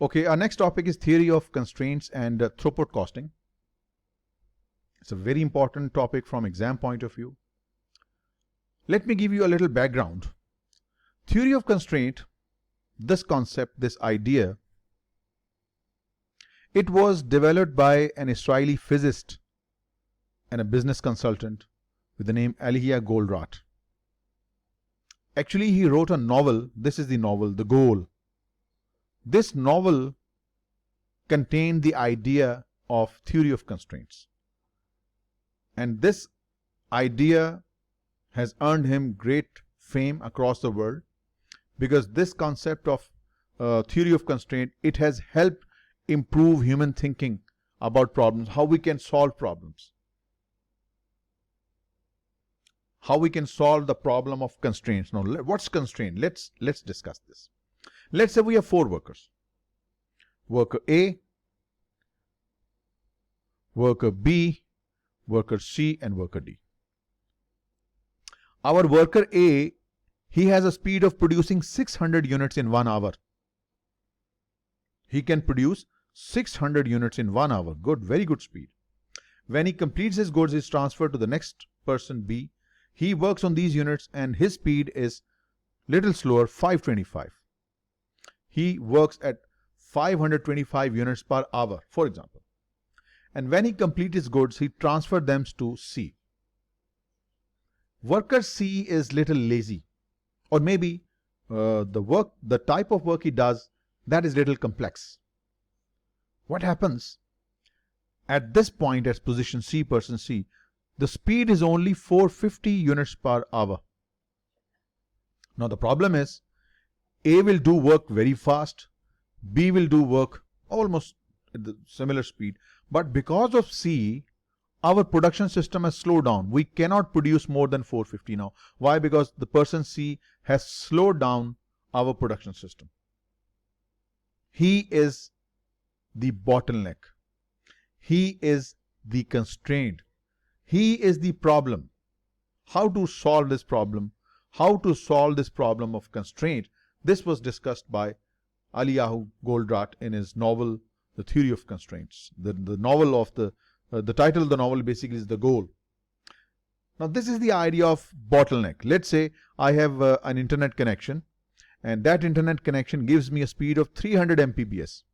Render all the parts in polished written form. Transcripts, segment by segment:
Okay, our next topic is theory of constraints and throughput costing. It's a very important topic from exam point of view. Let me give you a little background. Theory of constraint, this concept, this idea, it was developed by an Israeli physicist and a business consultant with the name Elia Goldratt. Actually, he wrote a novel. This is the novel, The Goal. This novel contained the idea of theory of constraints. And this idea has earned him great fame across the world, because this concept of theory of constraint, it has helped improve human thinking about problems, how we can solve problems, how we can solve the problem of constraints. Now, what's constraint? Let's discuss this. Let's say we have 4 workers. Worker A, worker B, worker C, and worker D. Our worker A, he has a speed of producing 600 units in 1 hour. He can produce 600 units in 1 hour. Good, very good speed. When he completes his goods, he is transferred to the next person B. He works on these units and his speed is little slower, 525. He works at 525 units per hour, for example. And when he completes his goods, he transfers them to C. Worker C is little lazy, or maybe the type of work he does, that is little complex. What happens? At this point, at position C, person C, the speed is only 450 units per hour. Now the problem is, A will do work very fast, B will do work almost at the similar speed, but because of C, our production system has slowed down. We cannot produce more than 450 now. Why? Because the person C has slowed down our production system. He is the bottleneck. He is the constraint. He is the problem. How to solve this problem? How to solve this problem of constraint? This was discussed by Elia Goldratt in his novel, The Theory of Constraints. The title of the novel basically is The Goal. Now this is the idea of bottleneck. Let's say I have an internet connection, and that internet connection gives me a speed of 300 Mbps.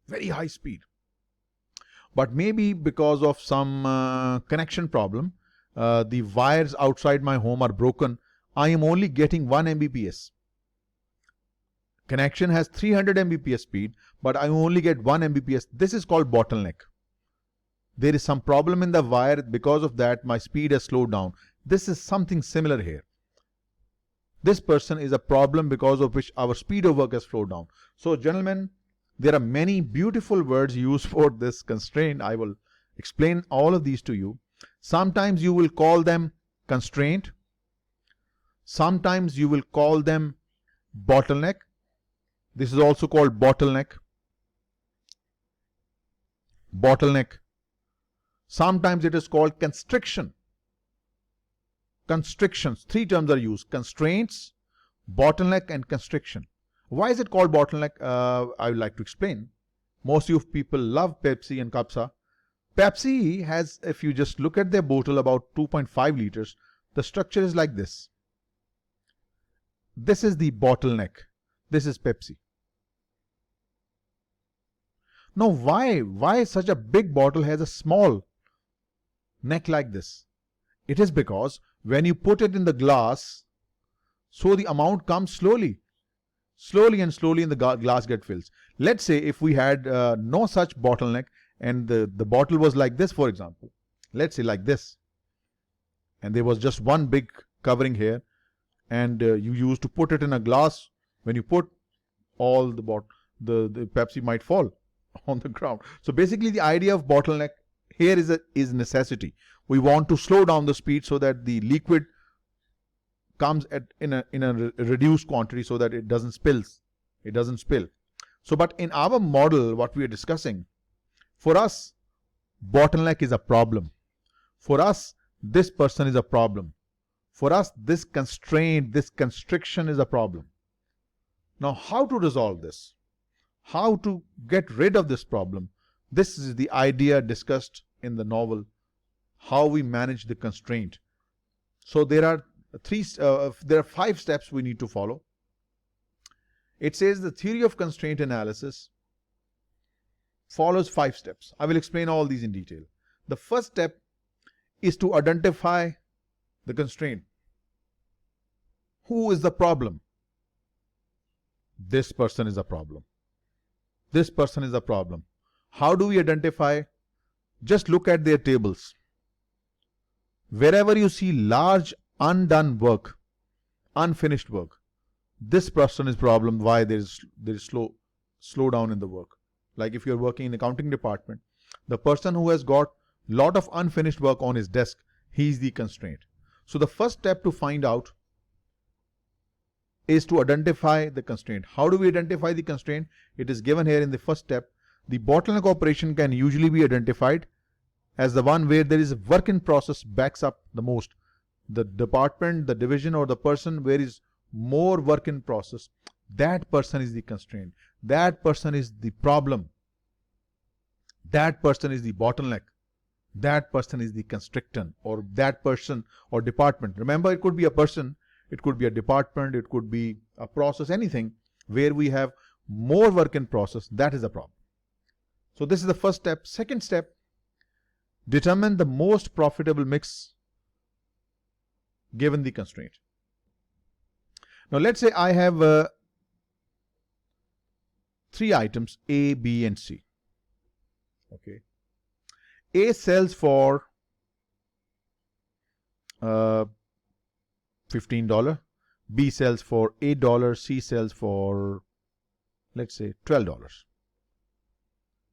Very high speed. But maybe because of some connection problem, the wires outside my home are broken. I am only getting 1 Mbps. Connection has 300 Mbps speed, but I only get 1 Mbps. This is called bottleneck. There is some problem in the wire. Because of that, my speed has slowed down. This is something similar here. This person is a problem because of which our speed of work has slowed down. So, gentlemen, there are many beautiful words used for this constraint. I will explain all of these to you. Sometimes you will call them constraint. Sometimes you will call them bottleneck. This is also called bottleneck. Bottleneck. Sometimes it is called constriction. Constrictions. 3 terms are used: constraints, bottleneck, and constriction. Why is it called bottleneck? I would like to explain. Most of people love Pepsi and Kapsa. Pepsi has, if you just look at their bottle, about 2.5 liters. The structure is like this. This is the bottleneck. This is Pepsi. Now why such a big bottle has a small neck like this? It is because when you put it in the glass, so the amount comes slowly. Slowly and slowly, and the glass gets filled. Let's say if we had no such bottleneck and the bottle was like this, for example. Let's say like this. And there was just one big covering here, and you used to put it in a glass. When you put all the Pepsi might fall on the ground. So basically the idea of bottleneck here is necessity. We want to slow down the speed so that the liquid comes in a reduced quantity so that it doesn't spill. So, but in our model, what we are discussing, for us, bottleneck is a problem. For us, this person is a problem. For us, this constraint, this constriction is a problem. Now, how to resolve this? how to get rid of this problem. This is the idea discussed in the novel, how we manage the constraint. So there are five steps we need to follow. It says the theory of constraint analysis follows 5 steps. I will explain all these in detail. The first step is to identify the constraint. Who is the problem? This person is a problem. This person is a problem. How do we identify? Just look at their tables. Wherever you see large undone work, unfinished work, this person is problem. Why there is slow down in the work. Like if you're working in accounting department, the person who has got lot of unfinished work on his desk, he is the constraint. So the first step to find out is to identify the constraint. How do we identify the constraint? It is given here in the first step. The bottleneck operation can usually be identified as the one where there is a work in process backs up the most. The department, the division, or the person where is more work in process, that person is the constraint. That person is the problem. That person is the bottleneck. That person is the constrictant, or that person or department. Remember, it could be a person, it could be a department, it could be a process, anything where we have more work in process, that is a problem. So this is the first step. Second step, determine the most profitable mix given the constraint. Now let's say I have 3 items, A, B and C. Okay. A sells for $15, B sells for $8, C sells for, let's say, $12.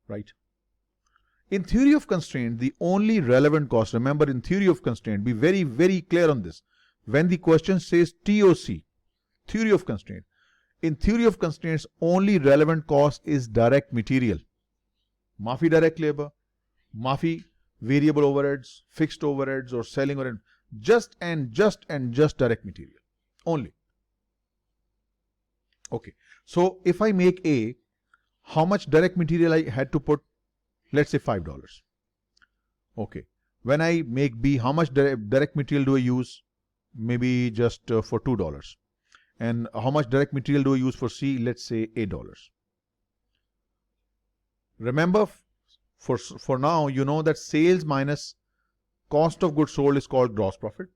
Right? In theory of constraint, the only relevant cost, remember in theory of constraint, be very, very clear on this. When the question says TOC, theory of constraint, in theory of constraints, only relevant cost is direct material. Maafi direct labor, maafi variable overheads, fixed overheads or selling overhead, just direct material only. Okay, so if I make A, how much direct material I had to put? Let's say $5. Okay, when I make B, how much direct material do I use? Maybe just for $2. And how much direct material do I use for C? Let's say $8. Remember, for now, you know that sales minus cost of goods sold is called gross profit.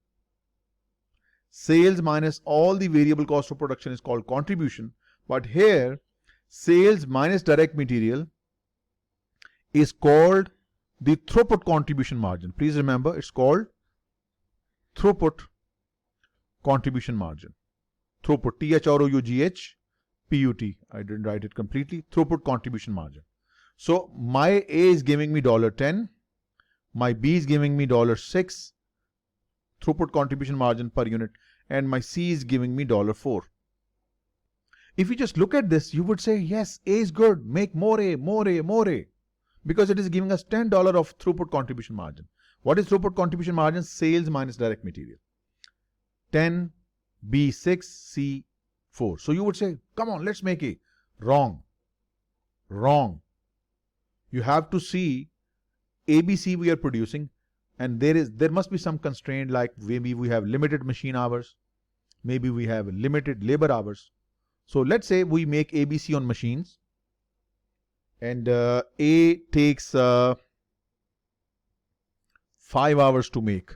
Sales minus all the variable cost of production is called contribution. But here, sales minus direct material is called the throughput contribution margin. Please remember, it's called throughput contribution margin. Throughput, THROUGH, PUT. I didn't write it completely. Throughput contribution margin. So my A is giving me $10. My B is giving me $6. Throughput contribution margin per unit. And my C is giving me $4. If you just look at this, you would say, yes, A is good. Make more A, more A, more A. Because it is giving us $10 of throughput contribution margin. What is throughput contribution margin? Sales minus direct material. 10, B 6, C 4. So you would say, come on, let's make A. Wrong. Wrong. You have to see ABC we are producing, and there must be some constraint, like maybe we have limited machine hours, maybe we have limited labor hours. So let's say we make ABC on machines, and A takes 5 hours to make.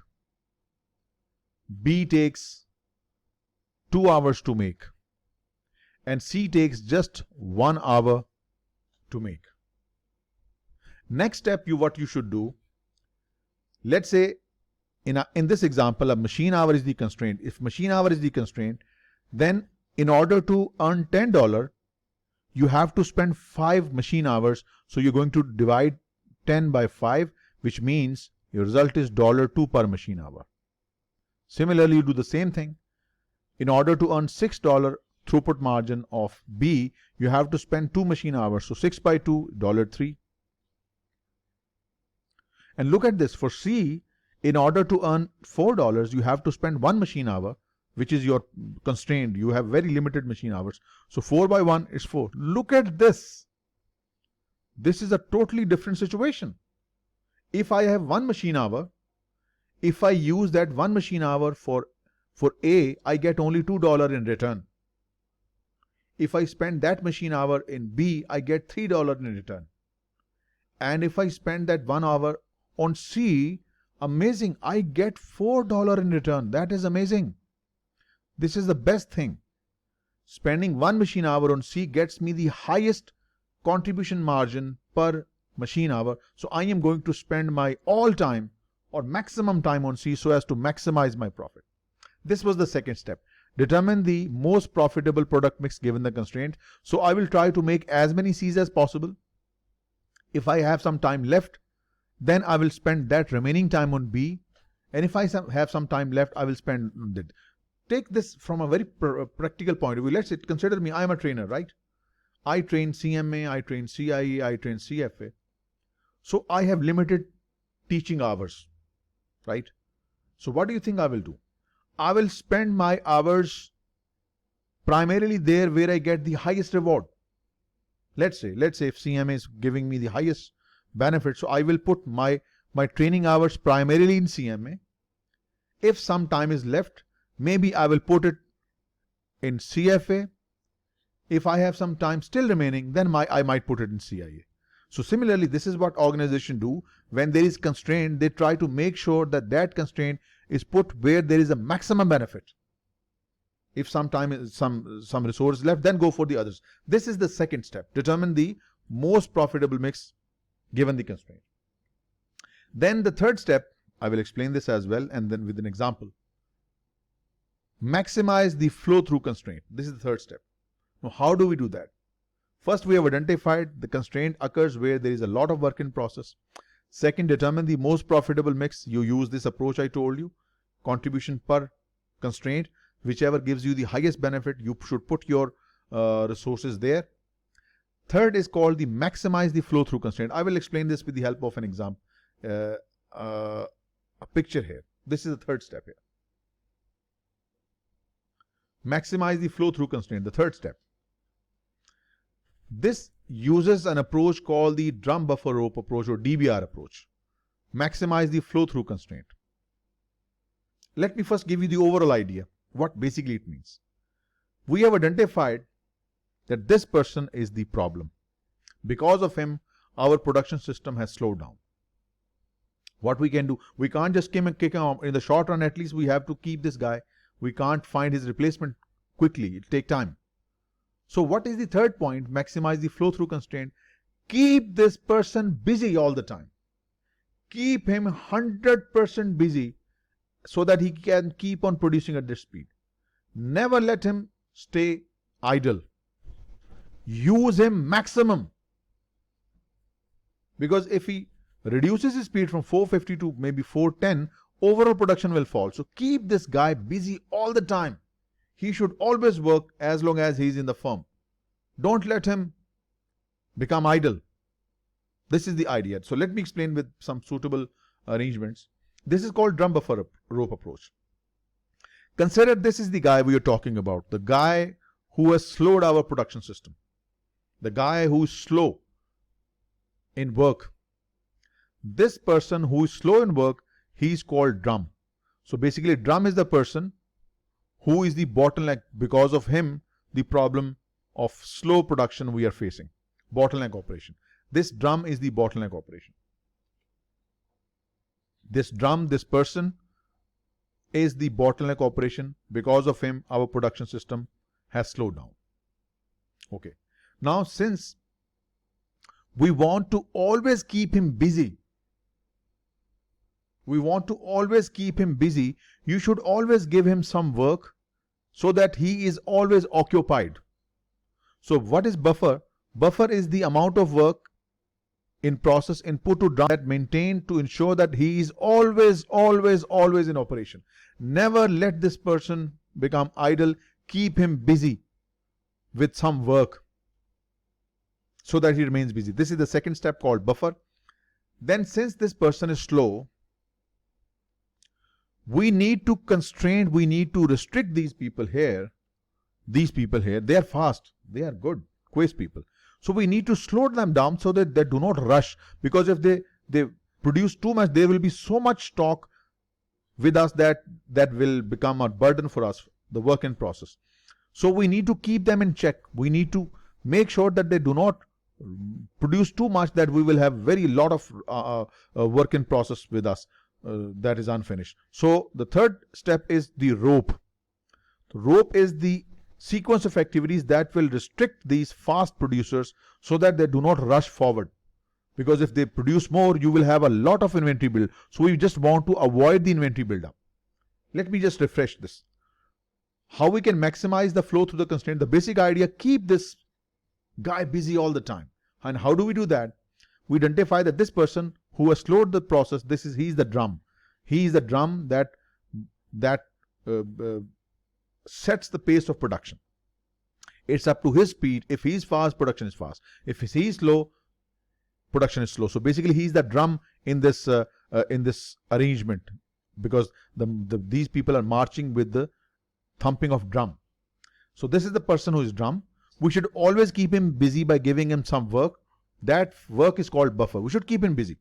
B takes 2 hours to make. And C takes just 1 hour to make. Next step, what you should do, let's say in this example, a machine hour is the constraint. If machine hour is the constraint, then in order to earn $10, you have to spend 5 machine hours. So you're going to divide 10 by 5, which means your result is $2 per machine hour. Similarly, you do the same thing. In order to earn $6 throughput margin of B, you have to spend 2 machine hours. So 6 by 2, $3. And look at this. For C, in order to earn $4, you have to spend 1 machine hour, which is your constraint. You have very limited machine hours. So 4 by 1 is 4. Look at this. This is a totally different situation. If I have 1 machine hour, if I use that 1 machine hour for A, I get only $2 in return. If I spend that machine hour in B, I get $3 in return. And if I spend that 1 hour on C, amazing, I get $4 in return. That is amazing. This is the best thing. Spending 1 machine hour on C gets me the highest contribution margin per machine hour. So I am going to spend my all time or maximum time on C so as to maximize my profit. This was the second step. Determine the most profitable product mix given the constraint. So I will try to make as many C's as possible. If I have some time left, then I will spend that remaining time on B. And if I have some time left, I will spend on that. Take this from a very practical point of view. Let's consider me, I am a trainer, right? I train CMA, I train CIE, I train CFA. So I have limited teaching hours, right? So what do you think I will do? I will spend my hours primarily there where I get the highest reward. Let's say if CMA is giving me the highest benefit, so I will put my training hours primarily in CMA. If some time is left, maybe I will put it in CFA. If I have some time still remaining, then I might put it in CIA. So similarly, this is what organizations do. When there is constraint, they try to make sure that that constraint is put where there is a maximum benefit. If some time is some resource left, then go for the others. This is the second step. Determine the most profitable mix given the constraint. Then the third step, I will explain this as well, and then with an example. Maximize the flow through constraint. This is the third step. Now, how do we do that? First, we have identified the constraint occurs where there is a lot of work in process. Second, determine the most profitable mix. You use this approach I told you. Contribution per constraint. Whichever gives you the highest benefit, you should put your resources there. Third is called the maximize the flow through constraint. I will explain this with the help of an example, a picture here. This is the third step here. Maximize the flow through constraint, the third step. This uses an approach called the drum buffer rope approach or DBR approach. Maximize the flow through constraint. Let me first give you the overall idea, what basically it means. We have identified that this person is the problem. Because of him, our production system has slowed down. What we can do, we can't just kick him out. In the short run, at least we have to keep this guy. We can't find his replacement quickly. It'll take time. So what is the third point? Maximize the flow through constraint. Keep this person busy all the time. Keep him 100% busy so that he can keep on producing at this speed. Never let him stay idle. Use him maximum. Because if he reduces his speed from 450 to maybe 410, overall production will fall. So keep this guy busy all the time. He should always work as long as he is in the firm. Don't let him become idle. This is the idea. So let me explain with some suitable arrangements. This is called drum buffer rope approach. Consider this is the guy we are talking about. The guy who has slowed our production system. The guy who is slow in work. This person who is slow in work, he is called drum. So basically drum is the person who is the bottleneck. Because of him, the problem of slow production we are facing. Bottleneck operation. This drum is the bottleneck operation. This drum, this person is the bottleneck operation. Because of him, our production system has slowed down. Okay. Now, since we want to always keep him busy, you should always give him some work so that he is always occupied. So what is buffer? Buffer is the amount of work in process input to drum that maintained to ensure that he is always in operation. Never let this person become idle. Keep him busy with some work so that he remains busy. This is the second step called buffer. Then since this person is slow, we need to constrain, we need to restrict these people here. They are fast, they are good, quiz people. So we need to slow them down so that they do not rush, because if they produce too much, there will be so much stock with us that will become a burden for us, the work in process. So we need to keep them in check. We need to make sure that they do not produce too much, that we will have very lot of work in process with us that is unfinished. So the third step is the rope. The rope is the sequence of activities that will restrict these fast producers so that they do not rush forward. Because if they produce more, you will have a lot of inventory build. So we just want to avoid the inventory buildup. Let me just refresh this. How we can maximize the flow through the constraint? The basic idea, keep this guy busy all the time. And how do we do that? We identify that this person who has slowed the process, he's the drum. He is the drum that sets the pace of production. It's up to his speed. If he's fast, production is fast. If he's slow, production is slow. So basically, he's the drum in this arrangement, because these people are marching with the thumping of drum. So this is the person who is drum. We should always keep him busy by giving him some work. That work is called buffer. We should keep him busy,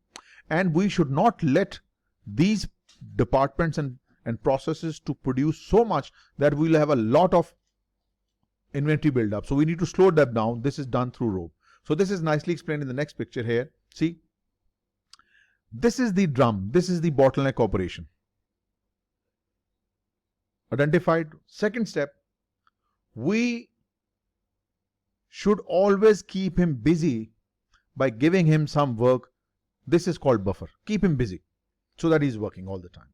and we should not let these departments and processes to produce so much that we will have a lot of inventory build up. So we need to slow that down. This is done through rope. So this is nicely explained in the next picture here. See, this is the drum. This is the bottleneck operation. Identified. Second step, we should always keep him busy by giving him some work. This is called buffer. Keep him busy so that he's working all the time.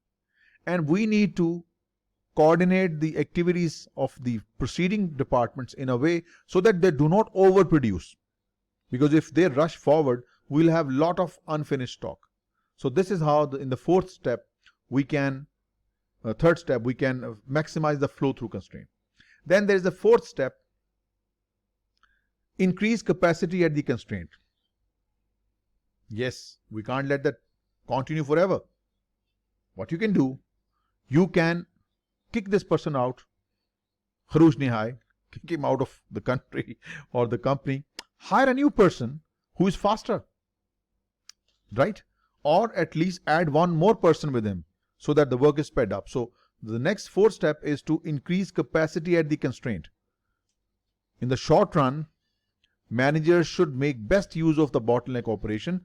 And we need to coordinate the activities of the preceding departments in a way so that they do not overproduce. Because if they rush forward, we'll have a lot of unfinished stock. So this is how in the fourth step, we can, third step, we can maximize the flow through constraint. Then there is the fourth step, increase capacity at the constraint. Yes, we can't let that continue forever. What you can do, you can kick this person out, Kharush Nihai, kick him out of the country or the company, hire a new person who is faster, right? Or at least add one more person with him so that the work is sped up. So the next fourth step is to increase capacity at the constraint. In the short run, managers should make best use of the bottleneck operation.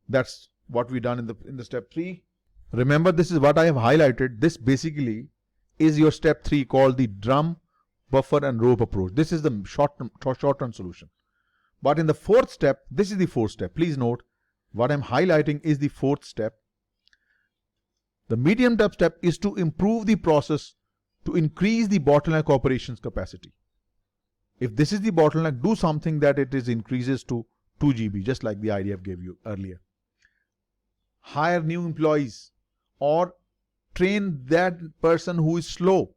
That's what we done in the step 3. Remember, this is what I have highlighted. This basically is your step 3 called the drum, buffer and rope approach. This is the short-term solution. But in the fourth step, this is the fourth step. Please note, what I'm highlighting is the fourth step. The medium-term step is to improve the process to increase the bottleneck operations capacity. If this is the bottleneck, do something that it increases to 2 GB, just like the idea I gave you earlier. Hire new employees or train that person who is slow.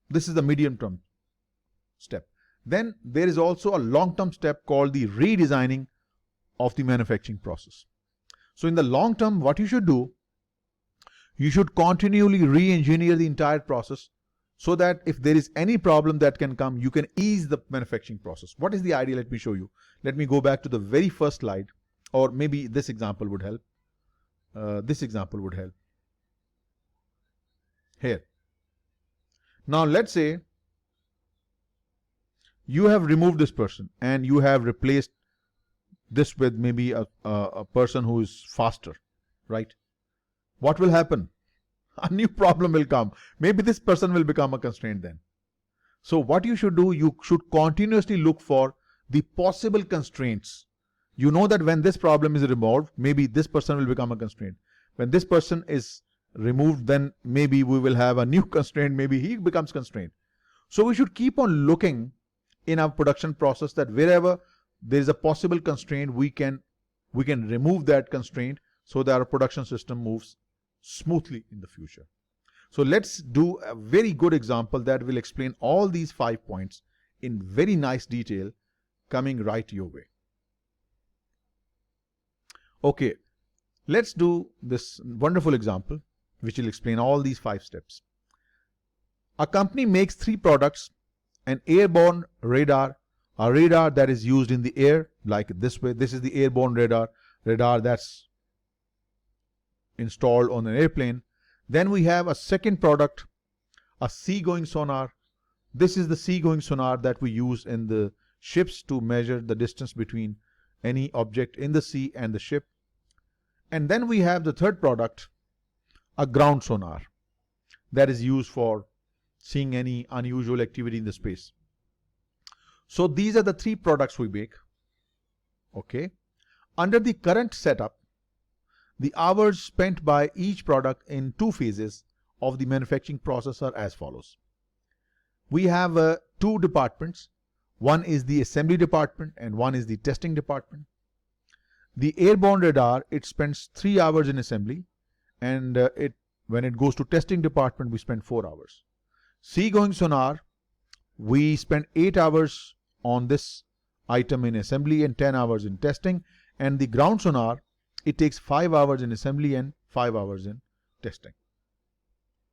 This is the medium-term step. Then there is also a long-term step called the redesigning of the manufacturing process. So in the long term, what you should do, you should continually re-engineer the entire process so that if there is any problem that can come, you can ease the manufacturing process. What is the idea? Let me show you. Let me go back to the very first slide, or maybe this example would help. This example would help. Here. Now let's say you have removed this person and you have replaced this with maybe a person who is faster, right? What will happen? A new problem will come. Maybe this person will become a constraint then. So what you should do, you should continuously look for the possible constraints. You know that when this problem is removed, maybe this person will become a constraint. When this person is removed, then maybe we will have a new constraint. Maybe he becomes constraint. So we should keep on looking in our production process that wherever there is a possible constraint, we can remove that constraint so that our production system moves smoothly in the future. So let's do a very good example that will explain all these 5 points in very nice detail coming right your way. Okay, let's do this wonderful example which will explain all these 5 steps. A company makes 3 products: an airborne radar, a radar that is used in the air, like this way. This is the airborne radar that's installed on an airplane. Then we have a second product, a seagoing sonar. This is the seagoing sonar that we use in the ships to measure the distance between any object in the sea and the ship. And then we have the third product, a ground sonar, that is used for seeing any unusual activity in the space. So these are the three products we make. Okay. Under the current setup, the hours spent by each product in two phases of the manufacturing process are as follows. We have two departments. One is the assembly department and one is the testing department. The airborne radar, it spends 3 hours in assembly, and when it goes to testing department, we spend 4 hours. Seagoing sonar, we spend 8 hours on this item in assembly and 10 hours in testing. And the ground sonar, it takes 5 hours in assembly and 5 hours in testing.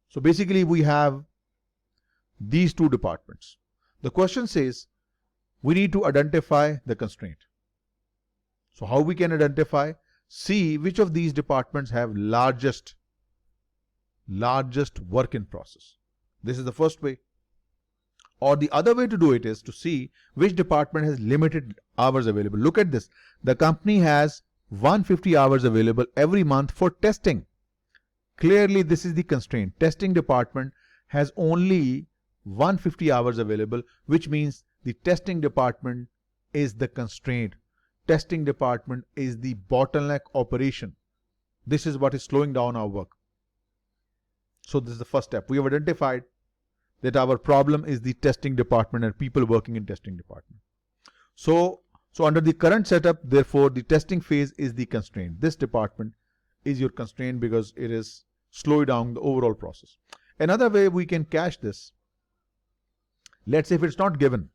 So basically we have these two departments. The question says we need to identify the constraint. So how we can identify? See which of these departments have largest work in process. This is the first way. Or the other way to do it is to see which department has limited hours available. Look at this. The company has 150 hours available every month for testing. Clearly this is the constraint. Testing department has only 150 hours available, which means the testing department is the constraint. Testing department is the bottleneck operation. This is what is slowing down our work. So this is the first step. We have identified that our problem is the testing department and people working in testing department. So under the current setup, therefore, the testing phase is the constraint. This department is your constraint because it is slowing down the overall process. Another way we can cache this, let's say if it's not given,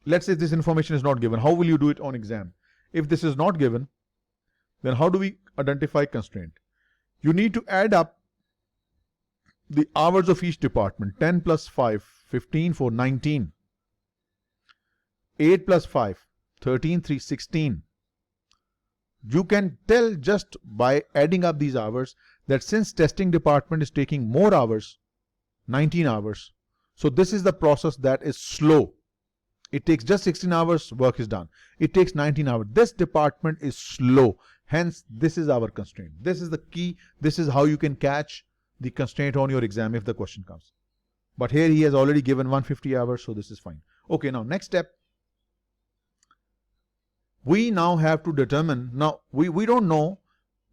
let's say this information is not given, how will you do it on exam? If this is not given, then how do we identify constraint? You need to add up the hours of each department. 10 plus 5, 15 for 19. 8 plus 5, 13, 3, 16. You can tell just by adding up these hours that since testing department is taking more hours, 19 hours, so this is the process that is slow. It takes just 16 hours, work is done. It takes 19 hours. This department is slow. Hence, this is our constraint. This is the key. This is how you can catch the constraint on your exam if the question comes. But here he has already given 150 hours, so this is fine. Okay, now next step. We now have to determine, now we don't know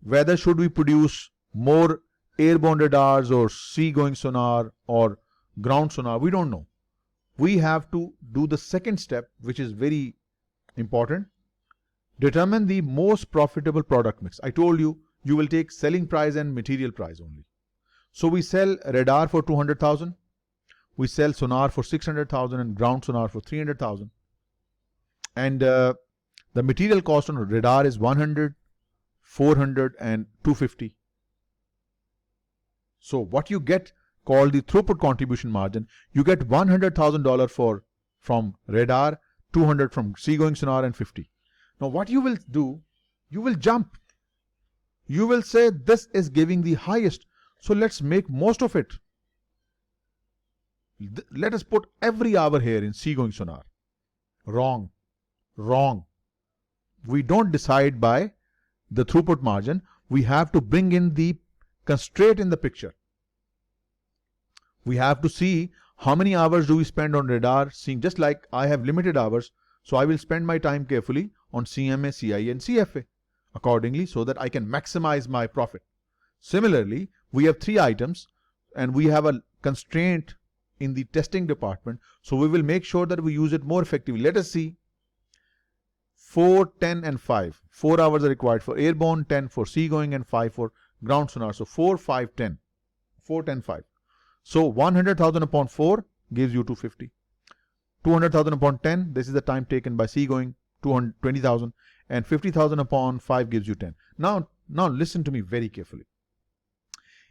whether should we produce more airborne radars or seagoing sonar or ground sonar. We don't know. We have to do the second step, which is very important. Determine the most profitable product mix. I told you, you will take selling price and material price only. So we sell radar for 200,000. We sell sonar for 600,000 and ground sonar for 300,000. And the material cost on radar is 100, 400 and 250. So what you get called the throughput contribution margin, you get $100,000 from radar, 200 from seagoing sonar and 50. Now what you will do, you will jump. You will say this is giving the highest, so let's make most of it. Let us put every hour here in seagoing sonar. Wrong. Wrong. We don't decide by the throughput margin. We have to bring in the constraint in the picture. We have to see how many hours do we spend on radar, seeing just like I have limited hours, so I will spend my time carefully on CMA, CIE and CFA accordingly so that I can maximize my profit. Similarly, we have 3 items and we have a constraint in the testing department, so we will make sure that we use it more effectively. Let us see 4, 10 and 5. 4 hours are required for airborne, 10 for seagoing and 5 for ground sonar. So 4, 5, 10. 4, 10, 5. So 100,000 upon 4 gives you 250. 200,000 upon 10, this is the time taken by seagoing, 20,000, and 50,000 upon 5 gives you 10. Now listen to me very carefully.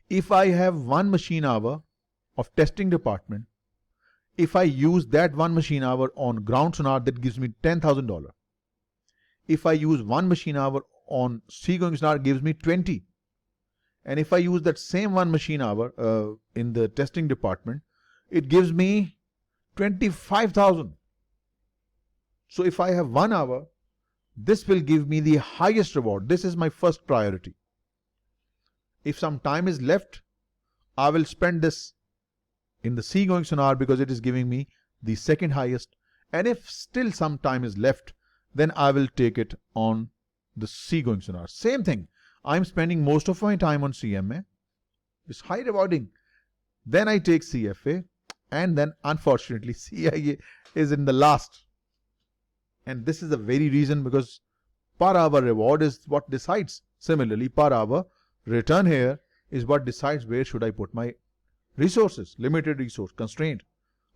If I have 1 machine hour of testing department, If I use that 1 machine hour on ground sonar, that gives me $10,000. If I use 1 machine hour on seagoing sonar, gives me 20. And if I use that same 1 machine hour in the testing department, it gives me 25,000. So if I have 1 hour, this will give me the highest reward. This is my first priority. If some time is left, I will spend this in the seagoing sonar because it is giving me the second highest. And if still some time is left, then I will take it on the seagoing sonar. Same thing. I'm spending most of my time on CMA. It's high rewarding. Then I take CFA, and then unfortunately CIA is in the last. And this is the very reason, because per hour reward is what decides. Similarly, per hour return here is what decides where should I put my resources. Limited resource constraint.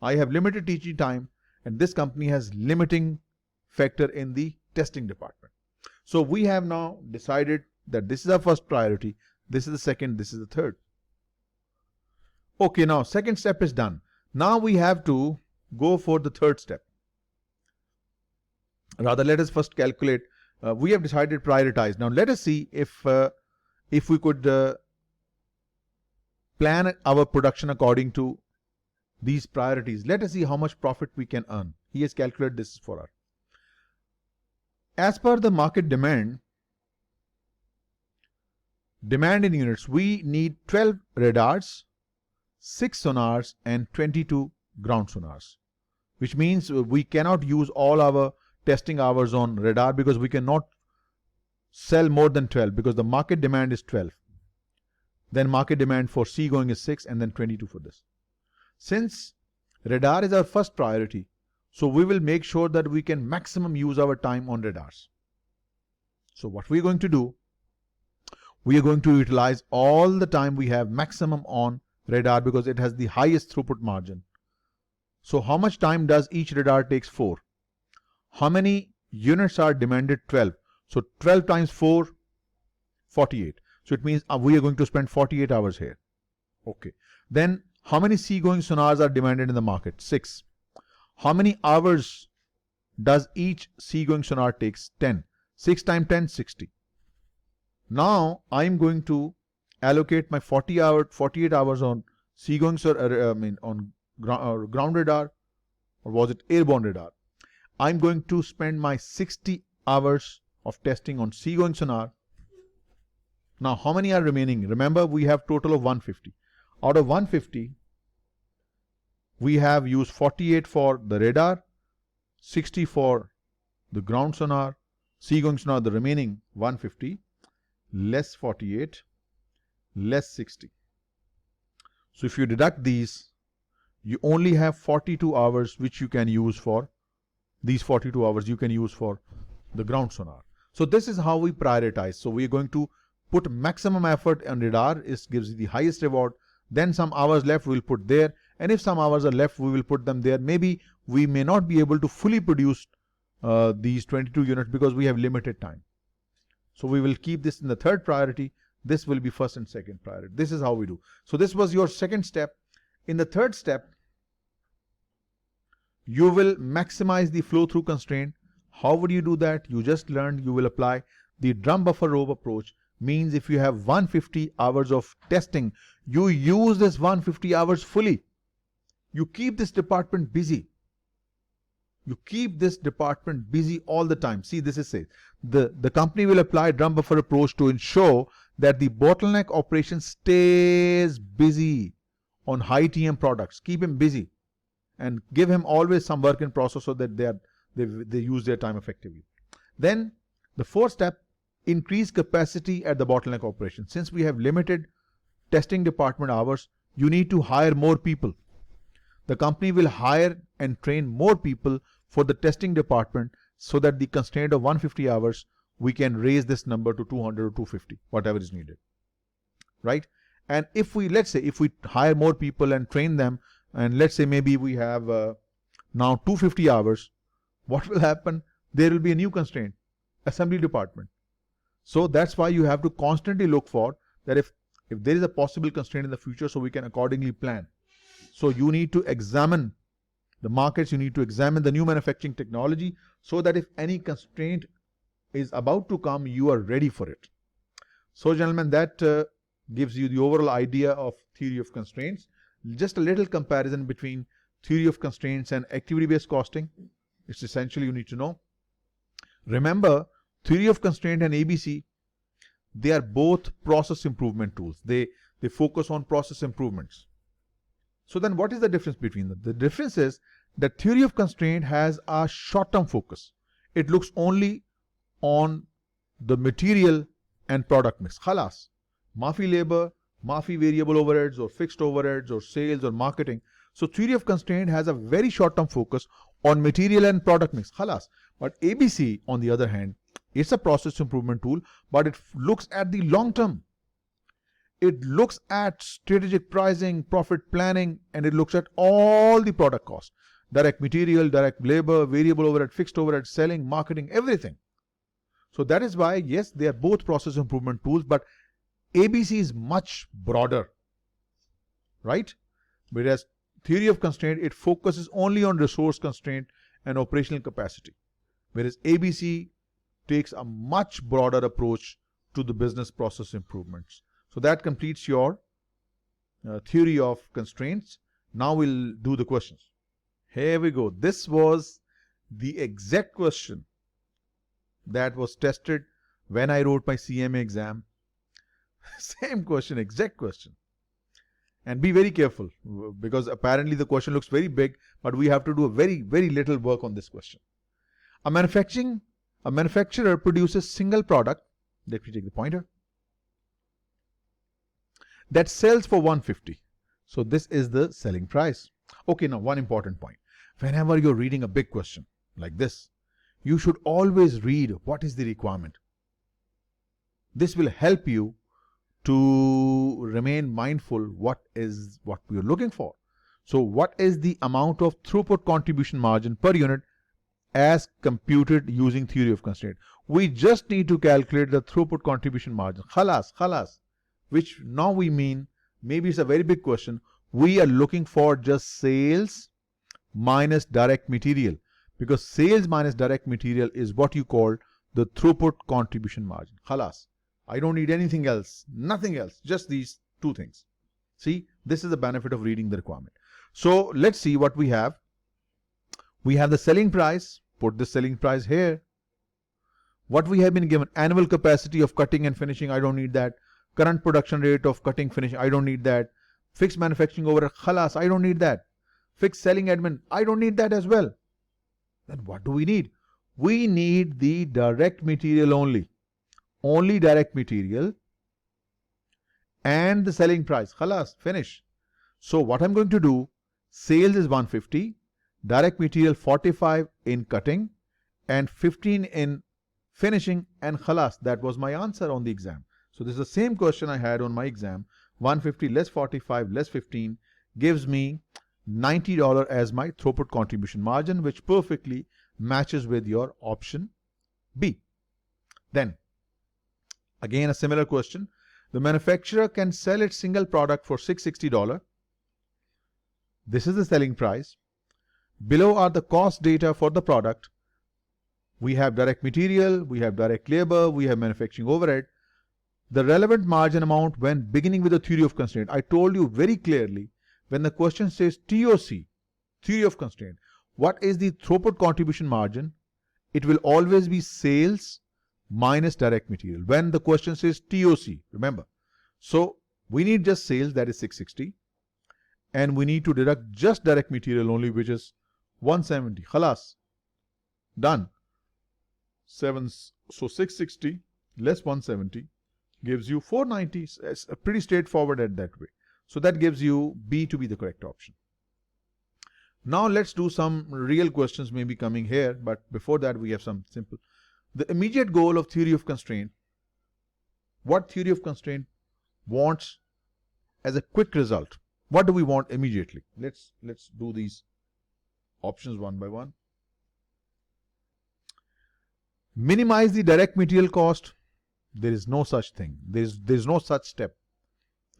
I have limited teaching time, and this company has limiting factor in the testing department. So we have now decided that this is our first priority, this is the second, this is the third. Okay, now second step is done. Now we have to go for the third step. Rather, let us first calculate. We have decided prioritize. Now let us see if we could plan our production according to these priorities. Let us see how much profit we can earn. He has calculated this for us. As per the market demand in units, we need 12 radars, 6 sonars and 22 ground sonars, which means we cannot use all our testing hours on radar because we cannot sell more than 12 because the market demand is 12. Then market demand for seagoing is 6 and then 22 for this. Since radar is our first priority, so we will make sure that we can maximum use our time on radars. So what we are going to do, we are going to utilize all the time we have maximum on radar because it has the highest throughput margin. So how much time does each radar takes? 4. How many units are demanded? 12. So 12 times 4, 48. So it means we are going to spend 48 hours here. Okay. Then how many seagoing sonars are demanded in the market? 6. How many hours does each seagoing sonar takes? 10. 6 times 10, 60. Now I am going to allocate my 48 hours on seagoing on ground radar, or was it airborne radar? I'm going to spend my 60 hours of testing on seagoing sonar. Now how many are remaining? Remember, we have total of 150. Out of 150, we have used 48 for the radar, 60 for the ground sonar, seagoing sonar, the remaining 150, less 48, less 60. So if you deduct these, you only have 42 hours which you can use for, these 42 hours you can use for the ground sonar. So this is how we prioritize. So we are going to put maximum effort on radar, it gives you the highest reward. Then some hours left we will put there, and if some hours are left we will put them there. Maybe we may not be able to fully produce these 22 units because we have limited time. So we will keep this in the third priority. This will be first and second priority. This is how we do. So this was your second step. In the third step, you will maximize the flow through constraint. How would you do that? You just learned you will apply the drum buffer rope approach. Means if you have 150 hours of testing, you use this 150 hours fully. You keep this department busy. You keep this department busy all the time. See, this is safe. The company will apply drum buffer approach to ensure that the bottleneck operation stays busy on high TM products. Keep him busy and give him always some work in process so that they use their time effectively. Then the fourth step, increase capacity at the bottleneck operation. Since we have limited testing department hours, you need to hire more people. The company will hire and train more people for the testing department so that the constraint of 150 hours, we can raise this number to 200 or 250, whatever is needed, right? And if we, let's say, if we hire more people and train them, and let's say maybe we have now 250 hours, what will happen? There will be a new constraint, assembly department. So that's why you have to constantly look for that if there is a possible constraint in the future, so we can accordingly plan. So you need to examine the markets, you need to examine the new manufacturing technology so that if any constraint is about to come, you are ready for it. So gentlemen, that gives you the overall idea of theory of constraints. Just a little comparison between theory of constraints and activity-based costing. It's essentially you need to know. Remember, theory of constraint and ABC, they are both process improvement tools. They focus on process improvements. So then what is the difference between them? The difference is that theory of constraint has a short-term focus. It looks only on the material and product mix. Khalas. Maafi labor, maafi variable overheads or fixed overheads or sales or marketing. So theory of constraint has a very short-term focus on material and product mix. Khalas. But ABC, on the other hand, it's a process improvement tool, but it looks at the long term. It looks at strategic pricing, profit planning, and it looks at all the product costs. Direct material, direct labor, variable overhead, fixed overhead, selling, marketing, everything. So that is why, yes, they are both process improvement tools, but ABC is much broader, right? Whereas theory of constraint, it focuses only on resource constraint and operational capacity. Whereas ABC takes a much broader approach to the business process improvements. So that completes your theory of constraints. Now we'll do the questions. Here we go. This was the exact question that was tested when I wrote my CMA exam. Same question, exact question. And be very careful because apparently the question looks very big, but we have to do a very, very little work on this question. A manufacturer produces single product, let me take the pointer, that sells for 150. So this is the selling price. Okay, now one important point. Whenever you're reading a big question like this, you should always read what is the requirement. This will help you to remain mindful what we're looking for. So what is the amount of throughput contribution margin per unit as computed using theory of constraint? We just need to calculate the throughput contribution margin. Khalas. Which now we mean, maybe it's a very big question, we are looking for just sales minus direct material, because sales minus direct material is what you call the throughput contribution margin. Khalas. I don't need anything else, nothing else, just these two things. See, this is the benefit of reading the requirement. So let's see what we have. We have the selling price, put the selling price here. What we have been given, annual capacity of cutting and finishing, I don't need that. Current production rate of cutting, finishing, I don't need that. Fixed manufacturing overhead, khalas, I don't need that. Fixed selling admin, I don't need that as well. Then what do we need? We need the direct material only. Only direct material and the selling price. Khalas, finish. So what I'm going to do, sales is 150, direct material 45 in cutting and 15 in finishing, and khalas, that was my answer on the exam. So this is the same question I had on my exam. 150 less 45 less 15 gives me $90 as my throughput contribution margin, which perfectly matches with your option B. Then, again a similar question. The manufacturer can sell its single product for $660. This is the selling price. Below are the cost data for the product. We have direct material, we have direct labor, we have manufacturing overhead. The relevant margin amount when beginning with the theory of constraint. I told you very clearly, when the question says TOC, theory of constraint, what is the throughput contribution margin? It will always be sales minus direct material. When the question says TOC, remember. So we need just sales, that is 660. And we need to deduct just direct material only, which is 170. Khalas. Done. So 660 less 170 gives you 490. It's pretty straightforward at that way. So that gives you B to be the correct option. Now let's do some real questions maybe coming here, but before that we have some simple. The immediate goal of theory of constraint. What theory of constraint wants as a quick result? What do we want immediately? Let's do these options one by one. Minimize the direct material cost. There is no such thing. There's no such step.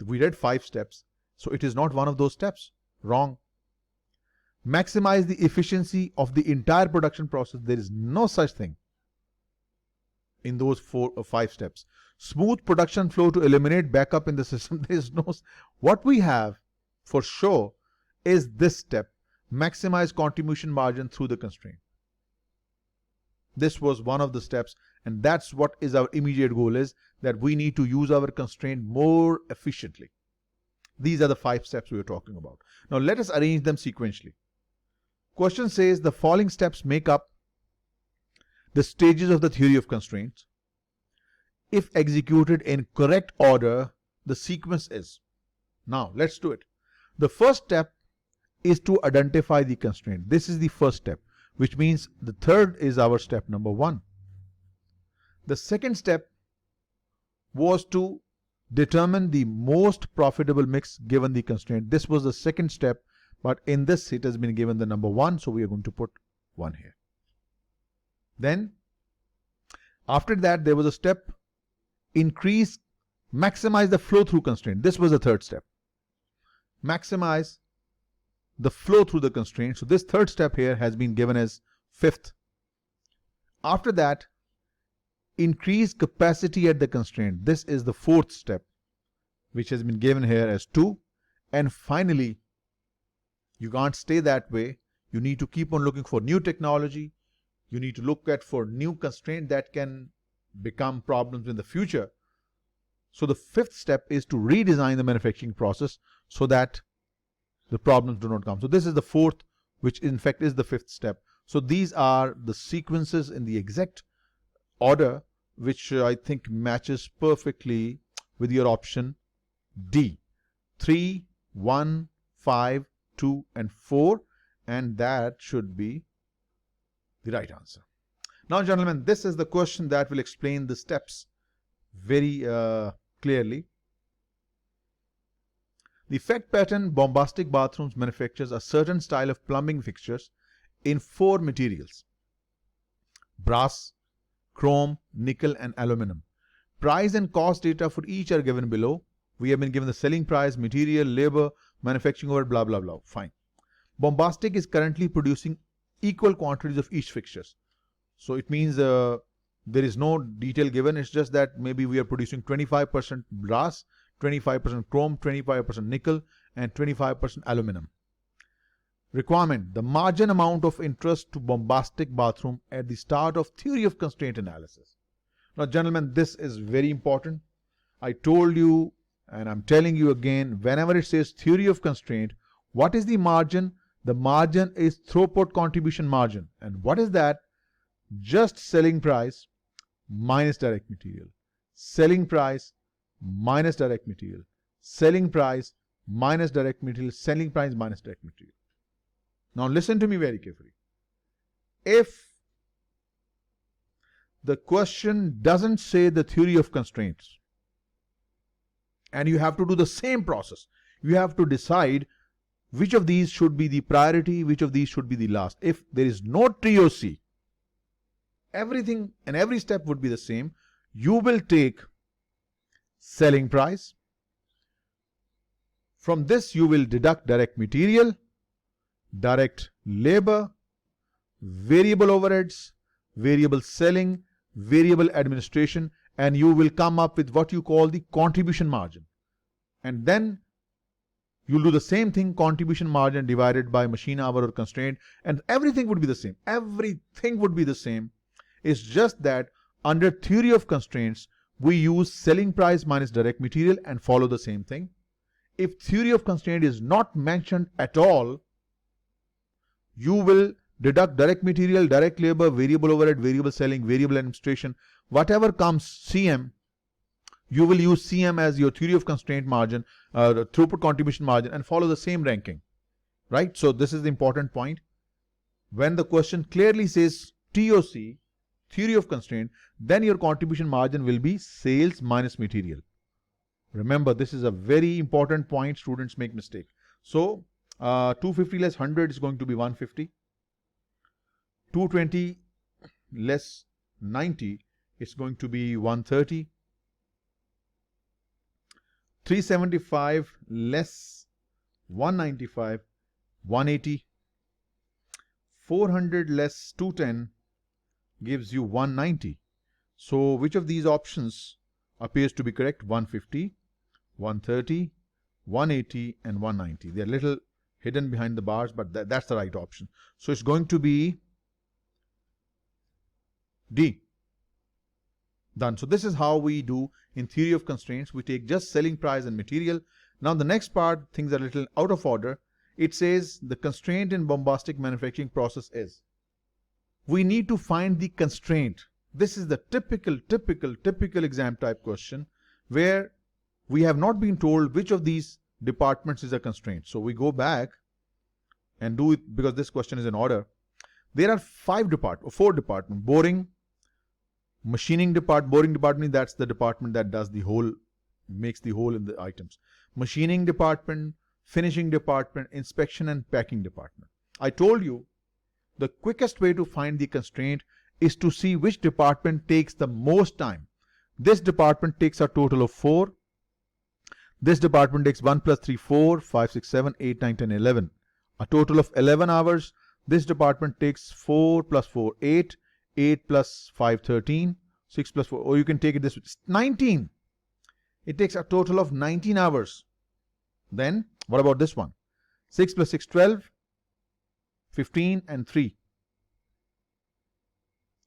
We read 5 steps, so it is not one of those steps. Wrong. maximize the efficiency of the entire production process. There is no such thing in those 4 or 5 steps. Smooth production flow to eliminate backup in the system. There is no. What we have for sure is this step: maximize contribution margin through the constraint. This was one of the steps, and that's what is our immediate goal, is that we need to use our constraint more efficiently. These are the 5 steps we are talking about. Now let us arrange them sequentially. Question says the following steps make up the stages of the theory of constraints. If executed in correct order, the sequence is. Now let's do it. The first step is to identify the constraint. This is the first step, which means the third is our step number 1. The second step was to determine the most profitable mix given the constraint. This was the second step, but in this it has been given the number 1, so we are going to put 1 here. Then after that there was a step: maximize the flow through constraint. This was the third step. Maximize the flow through the constraint. So this third step here has been given as 5th. After that, increase capacity at the constraint. This is the 4th step, which has been given here as 2. And finally, you can't stay that way. You need to keep on looking for new technology. You need to look at for new constraint that can become problems in the future. So the 5th step is to redesign the manufacturing process so that the problems do not come. So this is the 4th, which in fact is the 5th step. So these are the sequences in the exact order, which I think matches perfectly with your option D. 3, 1, 5, 2 and 4, and that should be the right answer. Now gentlemen, this is the question that will explain the steps very clearly. The effect pattern Bombastic Bathrooms manufactures a certain style of plumbing fixtures in 4 materials: brass, chrome, nickel and aluminum. Price and cost data for each are given below. We have been given the selling price, material, labor, manufacturing overhead, blah blah blah. Fine. Bombastic is currently producing equal quantities of each fixtures. So it means there is no detail given. It's just that maybe we are producing 25% brass, 25% chrome, 25% nickel and 25% aluminum. Requirement: the margin amount of interest to Bombastic Bathroom at the start of theory of constraint analysis. Now gentlemen, this is very important. I told you and I'm telling you again, whenever it says theory of constraint, what is the margin? The margin is throughput contribution margin. And what is that? Just selling price minus direct material. Selling price minus direct material. Selling price minus direct material. Selling price minus direct material. Now listen to me very carefully. If the question doesn't say the theory of constraints, and you have to do the same process, you have to decide which of these should be the priority, which of these should be the last. If there is no TOC, everything and every step would be the same. You will take selling price. From this you will deduct direct material, direct labor, variable overheads, variable selling, variable administration, and you will come up with what you call the contribution margin. And then you'll do the same thing, contribution margin divided by machine hour or constraint, and everything would be the same. Everything would be the same. It's just that under theory of constraints, we use selling price minus direct material and follow the same thing. If theory of constraint is not mentioned at all, you will deduct direct material, direct labor, variable overhead, variable selling, variable administration, whatever comes CM, you will use CM as your theory of constraint margin, the throughput contribution margin, and follow the same ranking, right? So this is the important point. When the question clearly says TOC, theory of constraint, then your contribution margin will be sales minus material. Remember, this is a very important point. Students make mistake. So 250 less 100 is going to be 150. 220 less 90 is going to be 130. 375 less 195, 180. 400 less 210 gives you 190. So which of these options appears to be correct? 150, 130, 180 and 190. They're little hidden behind the bars, but that's the right option. So it's going to be D. Done. So this is how we do in theory of constraints. We take just selling price and material. Now the next part, things are a little out of order. It says the constraint in bombastic manufacturing process is. We need to find the constraint. This is the typical exam type question where we have not been told which of these departments is a constraint. So we go back and do it because this question is in order. There are four departments. Boring, machining department. Boring department, that's the department that does the hole, makes the hole in the items. Machining department, finishing department, inspection and packing department. I told you the quickest way to find the constraint is to see which department takes the most time. This department takes a total of 4. This department takes 1 plus 3, 4, 5, 6, 7, 8, 9, 10, 11. A total of 11 hours. This department takes 4 plus 4, 8. 8 plus 5, 13. 6 plus 4, or you can take it this way, 19. It takes a total of 19 hours. Then, what about this one? 6 plus 6, 12. 15 and 3.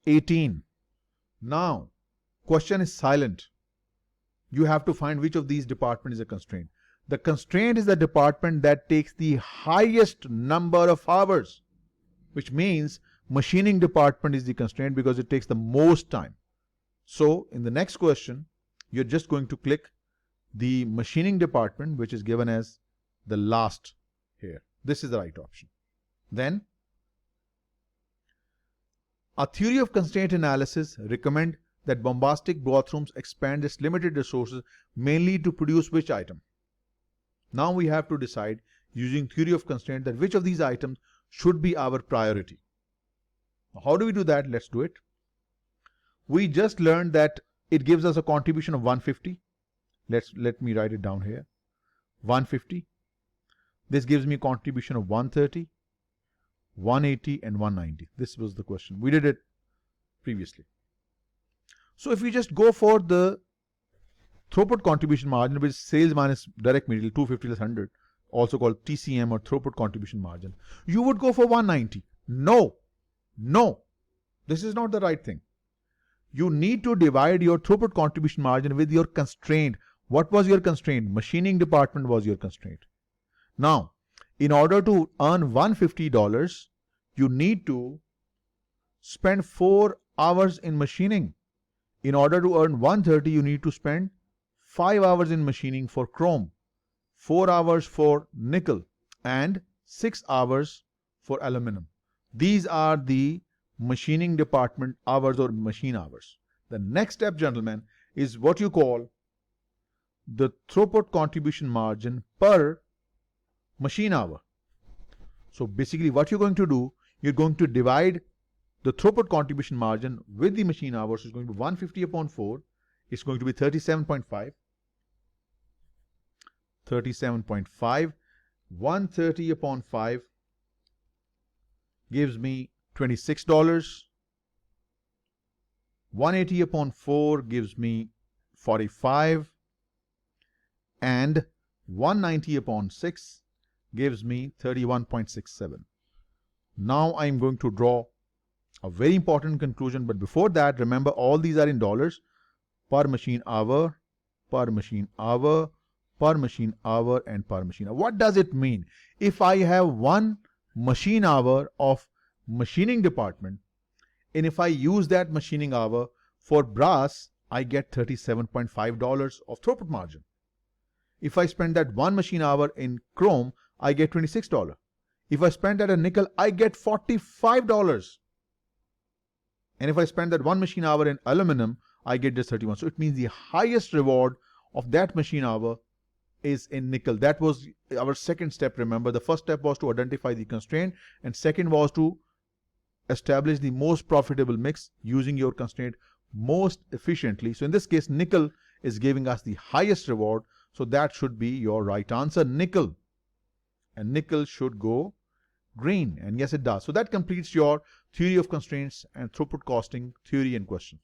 18. Now, question is silent. You have to find which of these departments is a constraint. The constraint is the department that takes the highest number of hours, which means machining department is the constraint because it takes the most time. So, in the next question, you're just going to click the machining department, which is given as the last here. This is the right option. Then, a theory of constraint analysis recommend that bombastic bathrooms expand its limited resources mainly to produce which item? Now we have to decide using theory of constraint that which of these items should be our priority. How do we do that? Let's do it. We just learned that it gives us a contribution of 150. Let me write it down here. 150. This gives me a contribution of 130, 180 and 190. This was the question. We did it previously. So if we just go for the throughput contribution margin, which is sales minus direct material, 250 less 100, also called TCM or throughput contribution margin, you would go for 190. No, this is not the right thing. You need to divide your throughput contribution margin with your constraint. What was your constraint? Machining department was your constraint. Now, in order to earn $150, you need to spend 4 hours in machining. In order to earn 130, you need to spend 5 hours in machining for chrome, 4 hours for nickel, and 6 hours for aluminum. These are the machining department hours or machine hours. The next step, gentlemen, is what you call the throughput contribution margin per machine hour. So basically what you're going to do, you're going to divide the throughput contribution margin with the machine hours. Is going to be 150 upon 4. It's going to be 37.5. 37.5. 130 upon 5 gives me $26. 180 upon 4 gives me 45. And 190 upon 6 gives me 31.67. Now I'm going to draw a very important conclusion, but before that, remember all these are in dollars. Per machine hour, per machine hour, per machine hour, and per machine hour. What does it mean? If I have 1 machine hour of machining department, and if I use that machining hour for brass, I get $37.5 of throughput margin. If I spend that 1 machine hour in chrome, I get $26. If I spend that in nickel, I get $45. And if I spend that 1 machine hour in aluminum, I get just 31. So it means the highest reward of that machine hour is in nickel. That was our second step. Remember, the first step was to identify the constraint, and second was to establish the most profitable mix using your constraint most efficiently. So in this case, nickel is giving us the highest reward. So that should be your right answer, nickel. And nickel should go grain? And yes, it does. So that completes your theory of constraints and throughput costing theory and question.